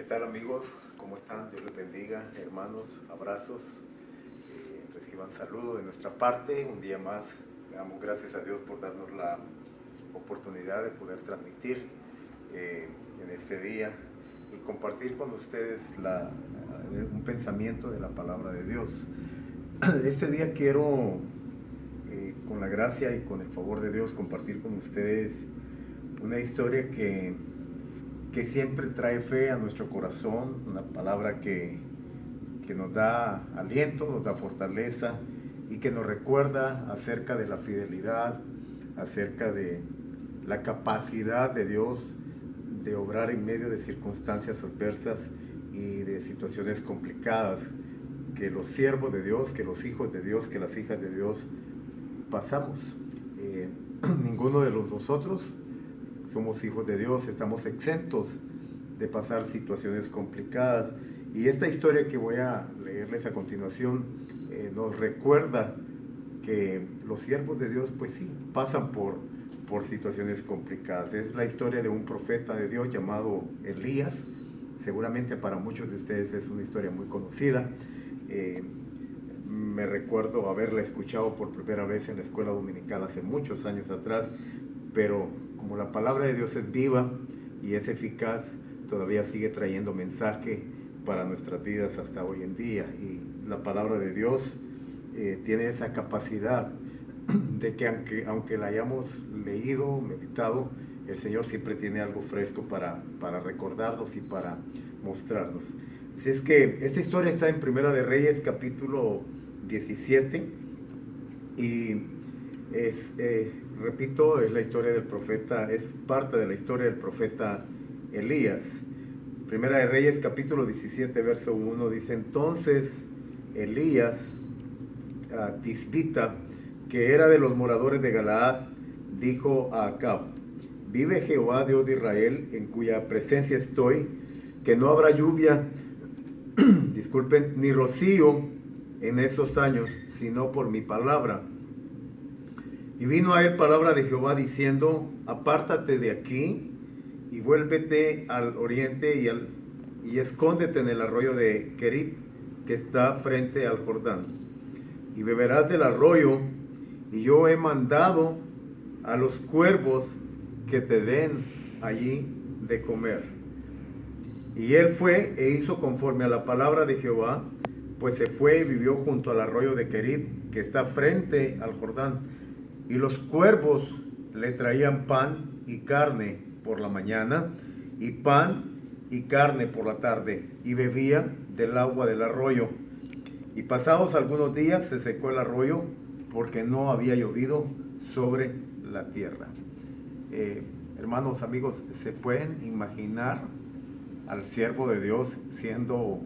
¿Qué tal, amigos? ¿Cómo están? Dios les bendiga, hermanos, abrazos, reciban saludos de nuestra parte. Un día más le damos gracias a Dios por darnos la oportunidad de poder transmitir en este día y compartir con ustedes un pensamiento de la palabra de Dios. Este día quiero, con la gracia y con el favor de Dios, compartir con ustedes una historia que siempre trae fe a nuestro corazón, una palabra que nos da aliento, nos da fortaleza y que nos recuerda acerca de la fidelidad, acerca de la capacidad de Dios de obrar en medio de circunstancias adversas y de situaciones complicadas que los siervos de Dios, que los hijos de Dios, que las hijas de Dios pasamos. Ninguno de nosotros somos hijos de Dios, estamos exentos de pasar situaciones complicadas. Y esta historia que voy a leerles a continuación nos recuerda que los siervos de Dios, pues sí, pasan por situaciones complicadas. Es la historia de un profeta de Dios llamado Elías. Seguramente para muchos de ustedes es una historia muy conocida. Me recuerdo haberla escuchado por primera vez en la escuela dominical hace muchos años atrás, pero como la palabra de Dios es viva y es eficaz, todavía sigue trayendo mensaje para nuestras vidas hasta hoy en día. Y la palabra de Dios tiene esa capacidad de que aunque la hayamos leído, meditado, el Señor siempre tiene algo fresco para recordarnos y para mostrarnos. Así es que esta historia está en Primera de Reyes, capítulo 17, y repito, es la historia del profeta, es parte de la historia del profeta Elías. Primera de Reyes, capítulo 17, verso 1, dice: entonces Elías, Tisbita, que era de los moradores de Galaad, dijo a Acab: vive Jehová, Dios de Israel, en cuya presencia estoy, que no habrá lluvia, disculpen, ni rocío en estos años, sino por mi palabra. Y vino a él palabra de Jehová diciendo: apártate de aquí y vuélvete al oriente y escóndete en el arroyo de Kerit, que está frente al Jordán. Y beberás del arroyo, y yo he mandado a los cuervos que te den allí de comer. Y él fue e hizo conforme a la palabra de Jehová, pues se fue y vivió junto al arroyo de Kerit, que está frente al Jordán. Y los cuervos le traían pan y carne por la mañana, y pan y carne por la tarde, y bebía del agua del arroyo. Y pasados algunos días se secó el arroyo, porque no había llovido sobre la tierra. Hermanos, amigos, ¿se pueden imaginar al siervo de Dios siendo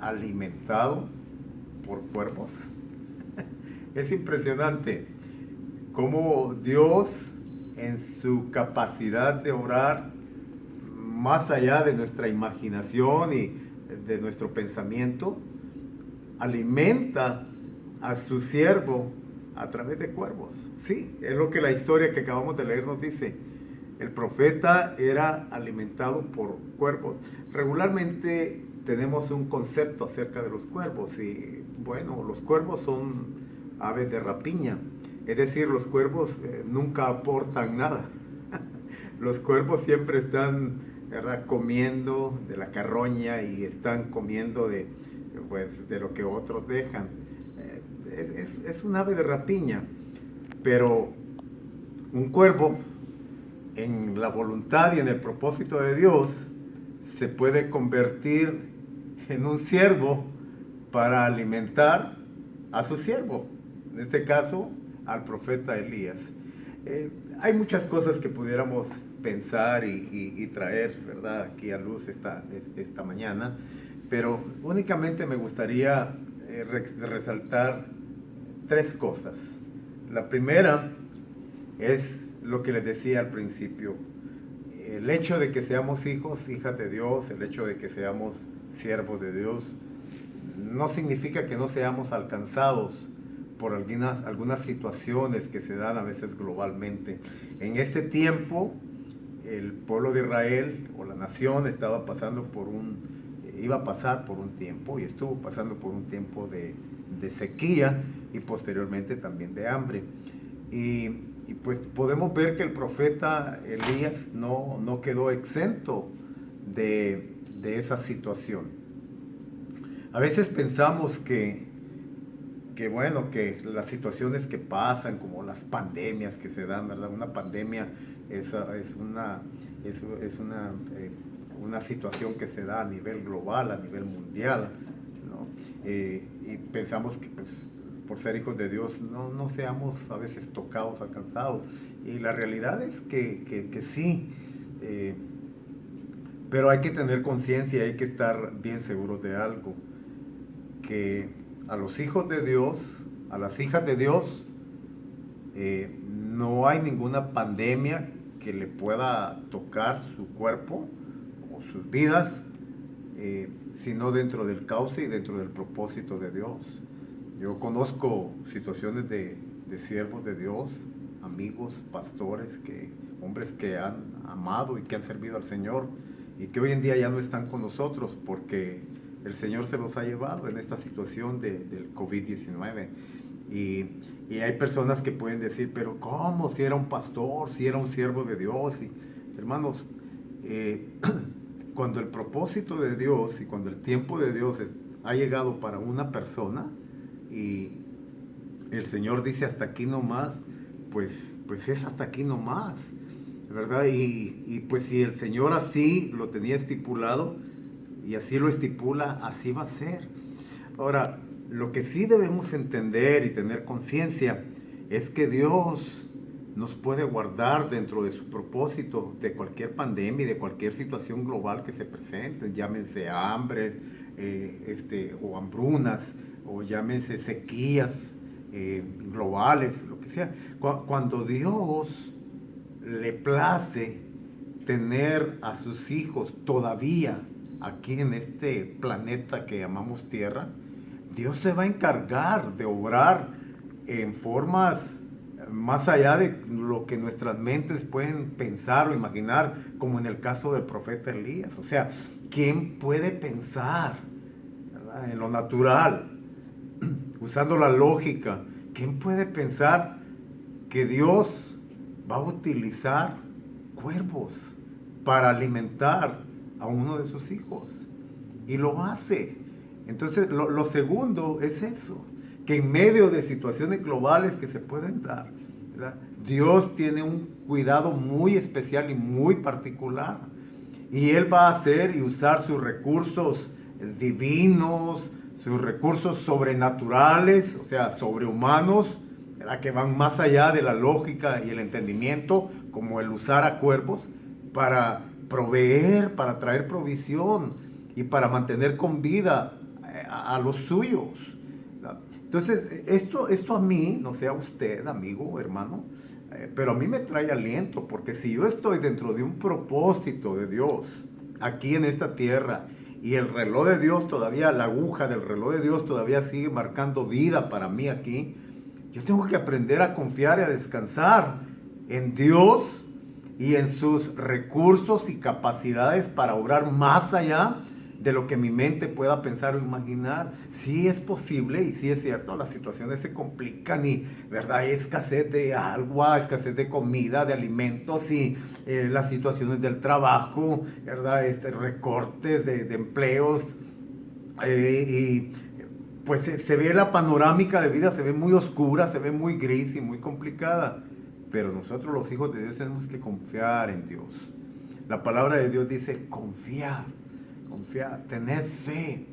alimentado por cuervos? Es impresionante cómo Dios, en su capacidad de obrar más allá de nuestra imaginación y de nuestro pensamiento, alimenta a su siervo a través de cuervos. Sí, es lo que la historia que acabamos de leer nos dice. El profeta era alimentado por cuervos. Regularmente tenemos un concepto acerca de los cuervos y bueno, los cuervos son aves de rapiña. Es decir, los cuervos nunca aportan nada. Los cuervos siempre están, ¿verdad?, comiendo de la carroña y están comiendo de lo que otros dejan. Es un ave de rapiña, pero un cuervo, en la voluntad y en el propósito de Dios, se puede convertir en un siervo para alimentar a su siervo, en este caso al profeta Elías. Hay muchas cosas que pudiéramos pensar y traer, ¿verdad?, aquí a luz esta mañana, pero únicamente me gustaría resaltar tres cosas. La primera es lo que les decía al principio: el hecho de que seamos hijos, hijas de Dios, el hecho de que seamos siervos de Dios, no significa que no seamos alcanzados por algunas situaciones que se dan a veces globalmente. En este tiempo, el pueblo de Israel o la nación estaba pasando por un iba a pasar por un tiempo, y estuvo pasando por un tiempo de sequía y posteriormente también de hambre. Y pues podemos ver que el profeta Elías no quedó exento de esa situación. A veces pensamos que bueno, que las situaciones que pasan, como las pandemias que se dan, ¿verdad? Una pandemia es una situación que se da a nivel global, a nivel mundial, ¿no? Y pensamos que pues, por ser hijos de Dios no seamos a veces tocados, alcanzados. Y la realidad es que sí, pero hay que tener conciencia, hay que estar bien seguros de algo, que a los hijos de Dios, a las hijas de Dios, no hay ninguna pandemia que le pueda tocar su cuerpo o sus vidas, sino dentro del cauce y dentro del propósito de Dios. Yo conozco situaciones de siervos de Dios, amigos, pastores, hombres que han amado y que han servido al Señor y que hoy en día ya no están con nosotros porque el Señor se los ha llevado en esta situación del COVID-19. Y hay personas que pueden decir, pero ¿cómo? Si era un pastor, si era un siervo de Dios. Y, hermanos, cuando el propósito de Dios y cuando el tiempo de Dios ha llegado para una persona y el Señor dice hasta aquí nomás, pues es hasta aquí nomás, ¿verdad? Y pues si el Señor así lo tenía estipulado y así lo estipula, así va a ser. Ahora, lo que sí debemos entender y tener conciencia es que Dios nos puede guardar dentro de su propósito de cualquier pandemia y de cualquier situación global que se presente, llámense hambres o hambrunas, o llámense sequías globales, lo que sea. Cuando Dios le place tener a sus hijos todavía aquí en este planeta que llamamos Tierra, Dios se va a encargar de obrar en formas más allá de lo que nuestras mentes pueden pensar o imaginar, como en el caso del profeta Elías. O sea, ¿quién puede pensar, ¿verdad?, en lo natural, usando la lógica? ¿Quién puede pensar que Dios va a utilizar cuervos para alimentar a uno de sus hijos? Y lo hace. Entonces, lo segundo es eso, que en medio de situaciones globales que se pueden dar, ¿verdad?, Dios tiene un cuidado muy especial y muy particular. Y Él va a hacer y usar sus recursos divinos, sus recursos sobrenaturales, o sea, sobrehumanos, ¿verdad?, que van más allá de la lógica y el entendimiento, como el usar a cuervos para proveer, para traer provisión y para mantener con vida a los suyos. Entonces, esto a mí, no sé a usted, amigo, hermano, pero a mí me trae aliento, porque si yo estoy dentro de un propósito de Dios, aquí en esta tierra, y el reloj de Dios todavía, la aguja del reloj de Dios todavía sigue marcando vida para mí aquí, yo tengo que aprender a confiar y a descansar en Dios y en sus recursos y capacidades para obrar más allá de lo que mi mente pueda pensar o imaginar. Sí es posible y sí es cierto, las situaciones se complican y, ¿verdad?, hay escasez de agua, escasez de comida, de alimentos y las situaciones del trabajo, ¿verdad?, recortes de empleos y pues se ve la panorámica de vida, se ve muy oscura, se ve muy gris y muy complicada. Pero nosotros los hijos de Dios tenemos que confiar en Dios. La palabra de Dios dice confiar, tener fe,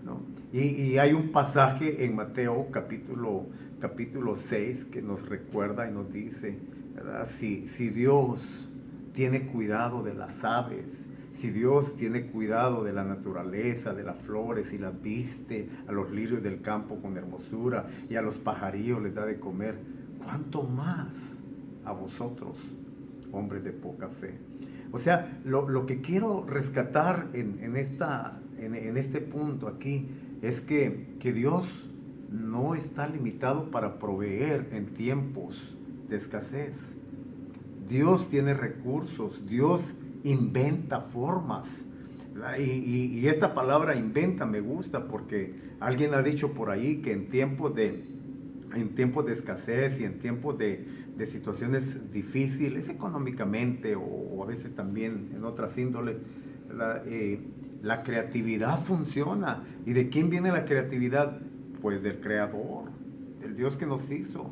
¿no? Y hay un pasaje en Mateo capítulo 6 que nos recuerda y nos dice, ¿verdad?, si Dios tiene cuidado de las aves, si Dios tiene cuidado de la naturaleza, de las flores y las viste, a los lirios del campo con hermosura y a los pajarillos les da de comer, ¿cuánto más a vosotros, hombres de poca fe? O sea, lo que quiero rescatar en este punto aquí es que Dios no está limitado para proveer en tiempos de escasez. Dios tiene recursos, Dios inventa formas, Y esta palabra inventa me gusta porque alguien ha dicho por ahí que en tiempos de escasez y en tiempos de situaciones difíciles económicamente o a veces también en otras índoles, la creatividad funciona. ¿Y de quién viene la creatividad? Pues del Creador, del Dios que nos hizo.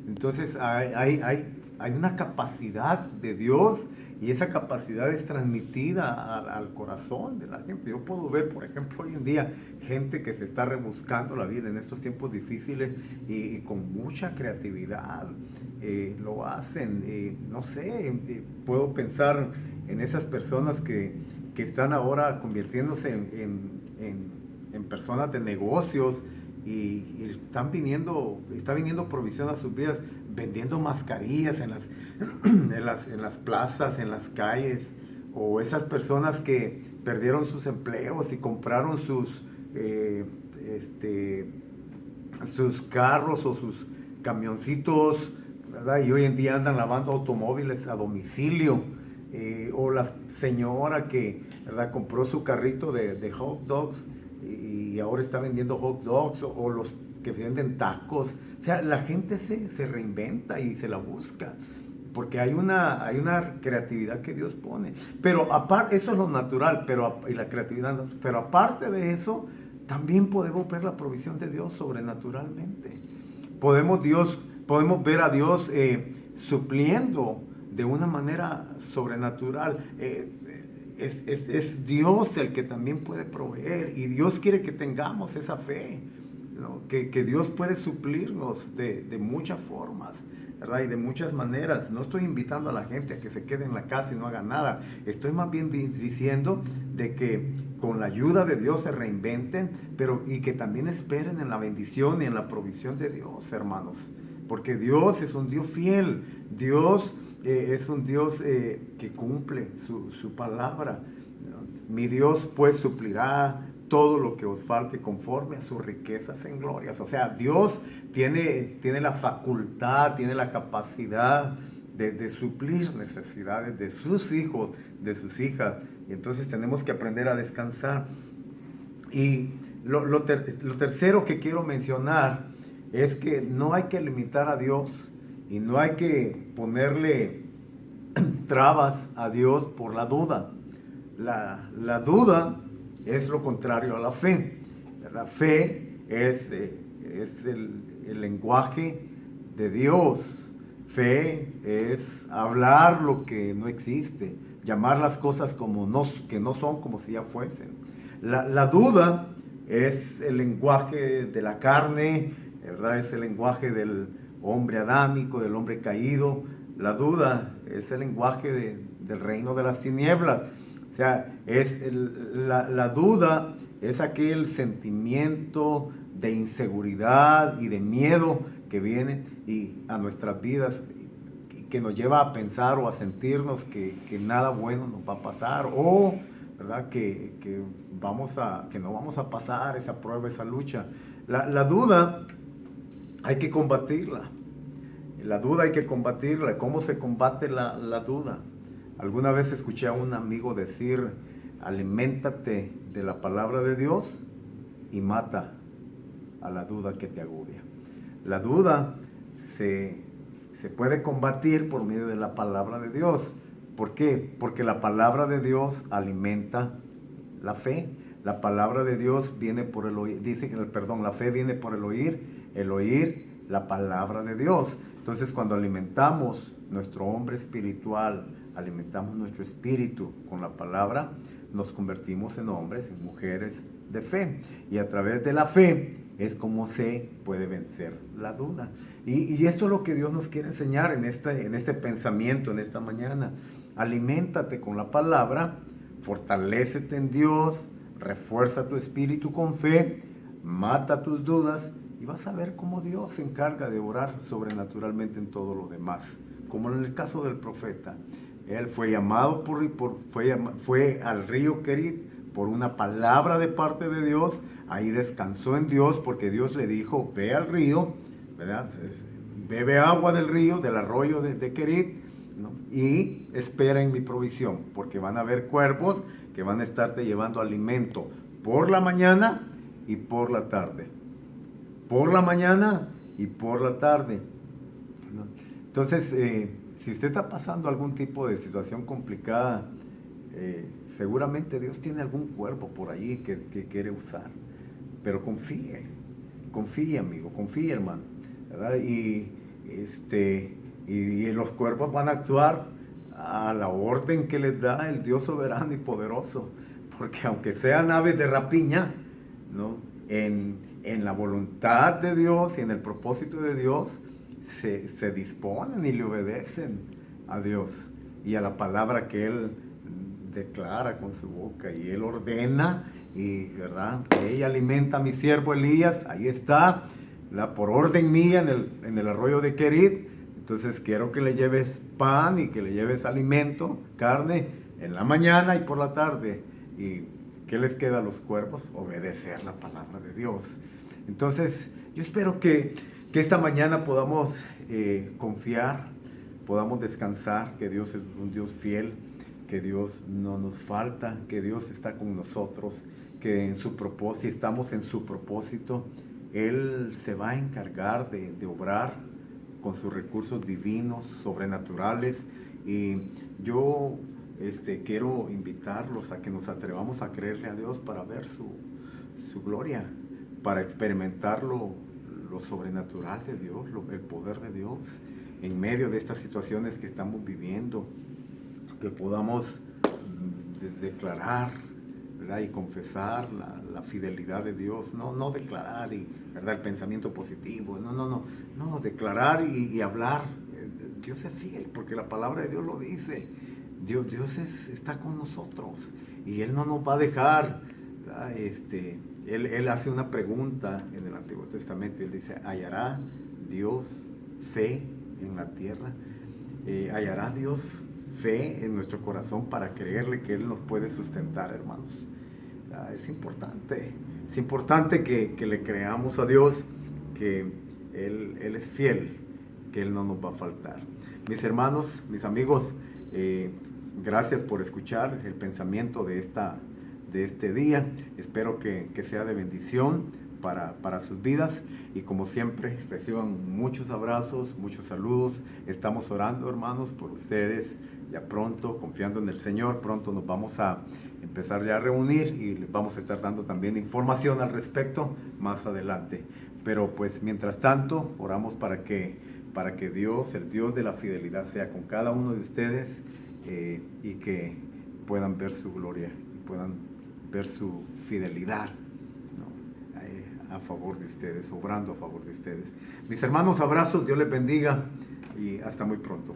Entonces hay una capacidad de Dios y esa capacidad es transmitida al corazón de la gente. Yo puedo ver, por ejemplo, hoy en día gente que se está rebuscando la vida en estos tiempos difíciles y con mucha creatividad lo hacen. No sé, puedo pensar en esas personas que están ahora convirtiéndose en personas de negocios y está viniendo provisión a sus vidas vendiendo mascarillas en las plazas, en las calles, o esas personas que perdieron sus empleos y compraron sus carros o sus camioncitos, ¿verdad? Y hoy en día andan lavando automóviles a domicilio, o la señora que, ¿verdad?, compró su carrito de hot dogs y ahora está vendiendo hot dogs, o los que venden tacos. O sea, la gente se reinventa y se la busca, porque hay una creatividad que Dios pone. Pero aparte, eso es lo natural, y la creatividad, pero aparte de eso, también podemos ver la provisión de Dios sobrenaturalmente. Podemos ver a Dios supliendo de una manera sobrenatural. Es Dios el que también puede proveer, y Dios quiere que tengamos esa fe, ¿no? Que Dios puede suplirnos de muchas formas, ¿verdad? Y de muchas maneras. No estoy invitando a la gente a que se quede en la casa y no haga nada. Estoy más bien diciendo de que con la ayuda de Dios se reinventen, y que también esperen en la bendición y en la provisión de Dios, hermanos. Porque Dios es un Dios fiel. Dios es un Dios que cumple su palabra. Mi Dios pues suplirá todo lo que os falte conforme a sus riquezas en glorias. O sea, Dios tiene la facultad, tiene la capacidad de suplir necesidades de sus hijos, de sus hijas. Y entonces tenemos que aprender a descansar. Y lo tercero que quiero mencionar es que no hay que limitar a Dios y no hay que ponerle trabas a Dios por la duda. La duda es lo contrario a la fe. La fe es el lenguaje de Dios. Fe es hablar lo que no existe, llamar las cosas que no son como si ya fuesen. La duda es el lenguaje de la carne, ¿verdad? Es el lenguaje del hombre adámico, del hombre caído. La duda es el lenguaje del reino de las tinieblas. O sea, la duda es aquel sentimiento de inseguridad y de miedo que viene a nuestras vidas, que nos lleva a pensar o a sentirnos que nada bueno nos va a pasar, o ¿verdad?, que no vamos a pasar esa prueba, esa lucha. La duda hay que combatirla. La duda hay que combatirla. ¿Cómo se combate la duda? Alguna vez escuché a un amigo decir: aliméntate de la palabra de Dios y mata a la duda que te agobia. La duda se puede combatir por medio de la palabra de Dios. ¿Por qué? Porque la palabra de Dios alimenta la fe. La palabra de Dios viene por el oír. La fe viene por el oír la palabra de Dios. Entonces, cuando alimentamos nuestro hombre espiritual, alimentamos nuestro espíritu con la palabra, nos convertimos en hombres, en mujeres de fe. Y a través de la fe es como se puede vencer la duda. Y esto es lo que Dios nos quiere enseñar en este pensamiento, en esta mañana. Aliméntate con la palabra, fortalécete en Dios, refuerza tu espíritu con fe, mata tus dudas, y vas a ver cómo Dios se encarga de orar sobrenaturalmente en todo lo demás. Como en el caso del profeta. Él fue llamado fue al río Querit por una palabra de parte de Dios. Ahí descansó en Dios, porque Dios le dijo: ve al río, ¿verdad?, bebe agua del río, del arroyo de Querit, ¿no?, y espera en mi provisión, porque van a haber cuervos que van a estarte llevando alimento por la mañana y por la tarde. Por la mañana y por la tarde. Entonces, si usted está pasando algún tipo de situación complicada, seguramente Dios tiene algún cuervo por allí que quiere usar. Pero confíe amigo, confíe hermano, ¿verdad? Y los cuervos van a actuar a la orden que les da el Dios soberano y poderoso, porque aunque sean aves de rapiña, ¿no? En la voluntad de Dios y en el propósito de Dios, se disponen y le obedecen a Dios y a la palabra que Él declara con su boca, y Él ordena, y verdad, ella alimenta a mi siervo Elías, ahí está, por orden mía en el arroyo de Querit. Entonces quiero que le lleves pan y que le lleves alimento, carne, en la mañana y por la tarde. ¿Y qué les queda a los cuervos? Obedecer la palabra de Dios. Entonces yo espero que esta mañana podamos confiar, podamos descansar, que Dios es un Dios fiel, que Dios no nos falta, que Dios está con nosotros, que en su propósito, si estamos en su propósito, Él se va a encargar de obrar con sus recursos divinos, sobrenaturales. Y yo quiero invitarlos a que nos atrevamos a creerle a Dios para ver su gloria, para experimentar lo sobrenatural de Dios, el poder de Dios en medio de estas situaciones que estamos viviendo, que podamos declarar, ¿verdad? Y confesar la fidelidad de Dios, no declarar ¿verdad? El pensamiento positivo, no, declarar y hablar. Dios es fiel, porque la palabra de Dios lo dice. Dios está con nosotros y Él no nos va a dejar. Él hace una pregunta en el Antiguo Testamento y Él dice: ¿hallará Dios fe en la tierra? ¿Hallará Dios fe en nuestro corazón para creerle que Él nos puede sustentar, hermanos? Es importante que le creamos a Dios, que Él es fiel, que Él no nos va a faltar. Mis hermanos, mis amigos, gracias por escuchar el pensamiento de este día. Espero que sea de bendición para sus vidas, y como siempre reciban muchos abrazos, muchos saludos. Estamos orando, hermanos, por ustedes. Ya pronto, confiando en el Señor, pronto nos vamos a empezar ya a reunir y les vamos a estar dando también información al respecto más adelante. Pero pues mientras tanto, oramos para que Dios, el Dios de la fidelidad, sea con cada uno de ustedes, y que puedan ver su gloria, y puedan ver su fidelidad, ¿no? A favor de ustedes, obrando a favor de ustedes. Mis hermanos, abrazos, Dios les bendiga y hasta muy pronto.